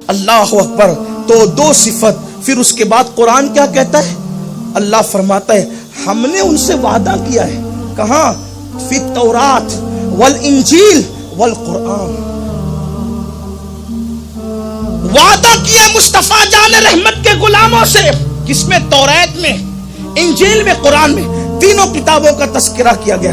اللہ اکبر. تو دو صفت. پھر اس کے بعد قرآن کیا کہتا ہے؟ اللہ فرماتا ہے ہم نے ان سے وعدہ کیا ہے. کہاں؟ فی التورات والانجیل والقرآن. وعدہ کیا مصطفیٰ جان رحمت کے غلاموں سے. کس میں؟ توریت میں، انجیل میں، قرآن میں. تینوں کتابوں کا تذکرہ کیا گیا.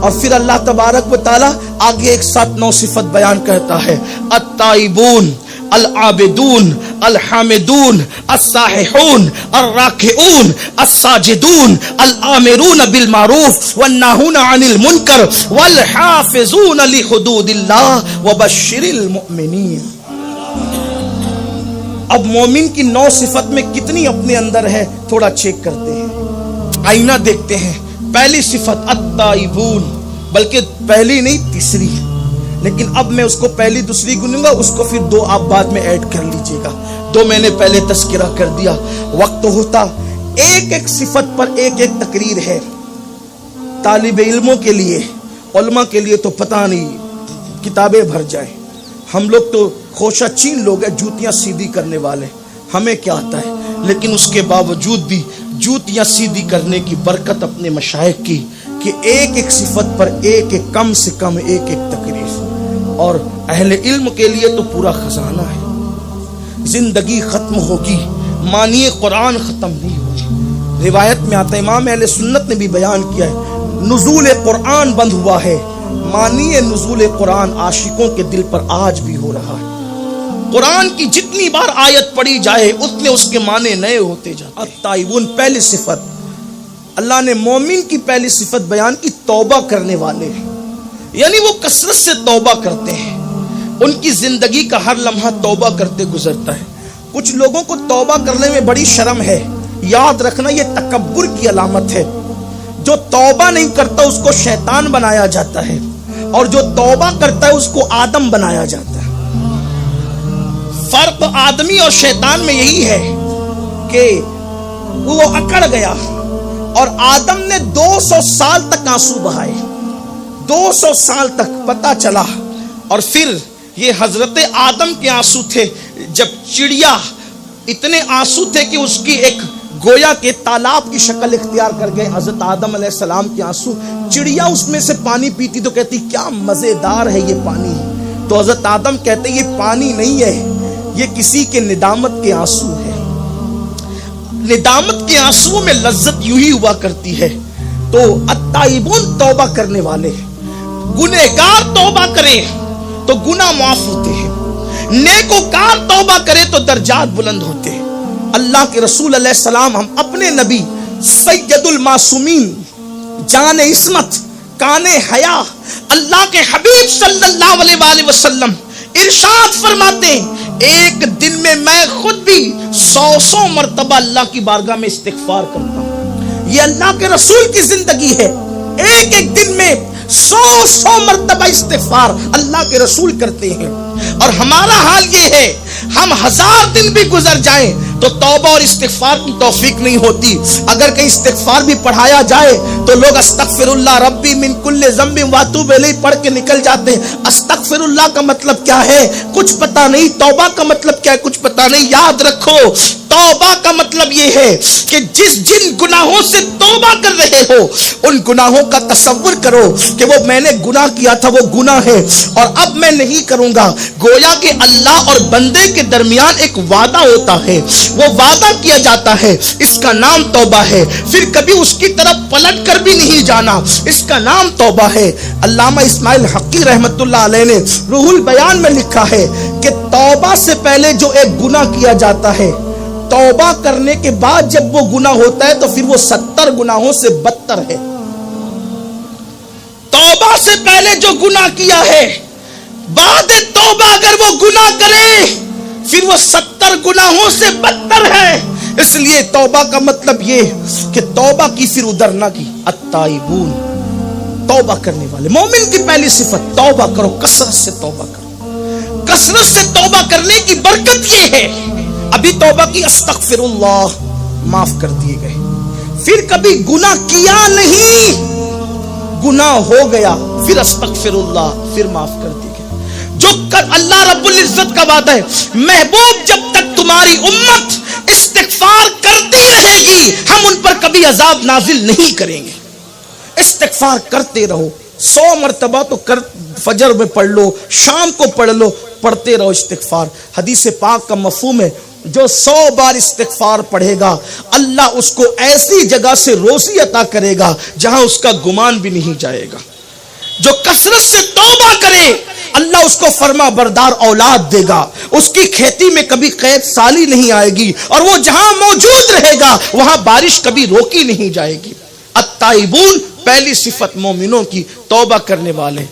اور پھر اللہ تبارک و تعالی آگے ایک ساتھ 9 صفت بیان کرتا ہے. التائبون، العابدون، الحامدون، السائحون، الراکعون، الساجدون، الآمرون بالمعروف والناہون عن المنکر والحافظون لحدود اللہ وبشر المؤمنین. اب مومن کی 9 صفت میں کتنی اپنے اندر ہے تھوڑا چیک کرتے ہیں، آئینہ دیکھتے ہیں. پہلی صفت التائبون، بلکہ پہلی نہیں تیسری، لیکن اب میں اس کو پہلی دوسری گنوں گا، اس کو پھر 2 آپ بعد میں ایڈ کر لیجئے گا. 2 میں نے پہلے تذکرہ کر دیا. وقت ہوتا ایک ایک صفت پر ایک ایک تقریر ہے. طالب علموں کے لیے، علماء کے لیے تو پتہ نہیں کتابیں بھر جائیں. ہم لوگ تو خوشہ چین لوگ ہیں، جوتیاں سیدھی کرنے والے. ہمیں کیا آتا ہے؟ لیکن اس کے باوجود بھی جوتیاں سیدھی کرنے کی برکت اپنے مشائخ کی کہ ایک ایک صفت پر ایک ایک کم سے کم ایک ایک تقریر. اور اہل علم کے لیے تو پورا خزانہ ہے. زندگی ختم ہوگی، معنی قرآن ختم نہیں ہوگی. روایت میں آتا ہے، امام اہل سنت نے بھی بیان کیا ہے، نزول قرآن بند ہوا ہے، معنی نزول قرآن عاشقوں کے دل پر آج بھی ہو رہا ہے. قرآن کی جتنی بار آیت پڑھی جائے اتنے اس کے معنی نئے ہوتے جاتے ہیں. التائبون پہلی صفت. اللہ نے مومن کی پہلی صفت بیان کی، توبہ کرنے والے، یعنی وہ کثرت سے توبہ کرتے ہیں. ان کی زندگی کا ہر لمحہ توبہ کرتے گزرتا ہے. کچھ لوگوں کو توبہ کرنے میں بڑی شرم ہے. یاد رکھنا یہ تکبر کی علامت ہے. جو توبہ نہیں کرتا اس کو شیطان بنایا جاتا ہے، اور جو توبہ کرتا ہے اس کو آدم بنایا جاتا ہے. فرق آدمی اور شیطان میں یہی ہے کہ وہ اکڑ گیا اور آدم نے 200 سال تک آنسو بہائے. 200 سال تک پتہ چلا. اور پھر یہ حضرت آدم کے آنسو تھے. جب چڑیا، اتنے آنسو تھے کہ اس کی ایک گویا کے تالاب کی شکل اختیار کر گئے. حضرت آدم علیہ السلام کے آنسو، چڑیا اس میں سے پانی پیتی تو کہتی کیا مزیدار ہے یہ پانی. تو حضرت آدم کہتے یہ پانی نہیں ہے، یہ کسی کے ندامت کے آنسو ہے. ندامت کے آنسو میں لذت یوں ہی ہوا کرتی ہے. تو التائبون توبہ کرنے والے. گنہگار توبہ کرے تو گناہ معاف ہوتے ہیں، نیکوکار توبہ کرے تو درجات بلند ہوتے ہیں. اللہ کے رسول علیہ السلام، ہم اپنے نبی سید المعصومین، جان عصمت، کان حیا، اللہ کے حبیب صلی اللہ علیہ وآلہ وسلم ارشاد فرماتے ہیں ایک دن میں میں خود بھی 100 مرتبہ اللہ کی بارگاہ میں استغفار کرتا ہوں. یہ اللہ کے رسول کی زندگی ہے. ایک ایک دن میں 100 مرتبہ استغفار اللہ کے رسول کرتے ہیں. اور ہمارا حال یہ ہے، ہم 1000 دن بھی گزر جائیں تو توبہ اور استغفار کی توفیق نہیں ہوتی. اگر کہیں استغفار بھی پڑھایا جائے تو لوگ استغفر اللہ ربی من کل ذنب واتوب الیہ پڑھ کے نکل جاتے ہیں. استغفر اللہ کا مطلب کیا ہے کچھ پتہ نہیں، توبہ کا مطلب کیا ہے کچھ پتہ نہیں. یاد رکھو، توبہ کا مطلب یہ ہے کہ جن گناہوں سے توبہ کر رہے ہو ان گناہوں کا تصور کرو کہ وہ میں نے گناہ کیا تھا، وہ گناہ ہے اور اب میں نہیں کروں گا. گویا کہ اللہ اور بندے کے درمیان ایک وعدہ ہوتا ہے، وہ وعدہ کیا جاتا ہے، اس کا نام توبہ ہے. پھر کبھی اس کی طرف پلٹ کر بھی نہیں جانا، اس کا نام توبہ ہے. علامہ اسماعیل حقی رحمت اللہ علیہ نے روح البیان میں لکھا ہے کہ توبہ سے پہلے جو ایک گناہ کیا جاتا ہے، توبہ کرنے کے بعد جب وہ گناہ ہوتا ہے تو پھر وہ 70 گناہوں سے بدتر ہے. توبہ سے پہلے جو گناہ کیا ہے، بعد توبہ اگر وہ گناہ کرے پھر وہ 70 گناہوں سے بدتر ہے. اس لیے توبہ کا مطلب یہ کہ توبہ کی پھر ادھر نہ کی. التائبون توبہ کرنے والے. مومن کی پہلی صفت توبہ کرو، کثرت سے توبہ کرو. کثرت سے توبہ کرنے کی برکت یہ ہے، ابھی توبہ کی استغفر اللہ، معاف کر دیے گئے. پھر کبھی گناہ کیا نہیں، گناہ ہو گیا، پھر استغفر اللہ، پھر معاف کر دیے گئے. اللہ رب العزت کا وعدہ ہے، محبوب جب تک تمہاری امت استغفار کرتی رہے گی ہم ان پر کبھی عذاب نازل نہیں کریں گے۔ استغفار کرتے رہو، 100 مرتبہ تو فجر میں پڑھ لو، شام کو پڑھ لو، پڑھتے رہو استغفار۔ حدیث پاک کا مفہوم ہے جو 100 بار استغفار پڑھے گا اللہ اس کو ایسی جگہ سے روزی عطا کرے گا جہاں اس کا گمان بھی نہیں جائے گا۔ جو کثرت سے توبہ کرے اللہ اس کو فرما بردار اولاد دے گا، اس کی کھیتی میں کبھی قید سالی نہیں آئے گی، اور وہ جہاں موجود رہے گا وہاں بارش کبھی روکی نہیں جائے گی۔ التائبون پہلی صفت مومنوں کی توبہ کرنے والے۔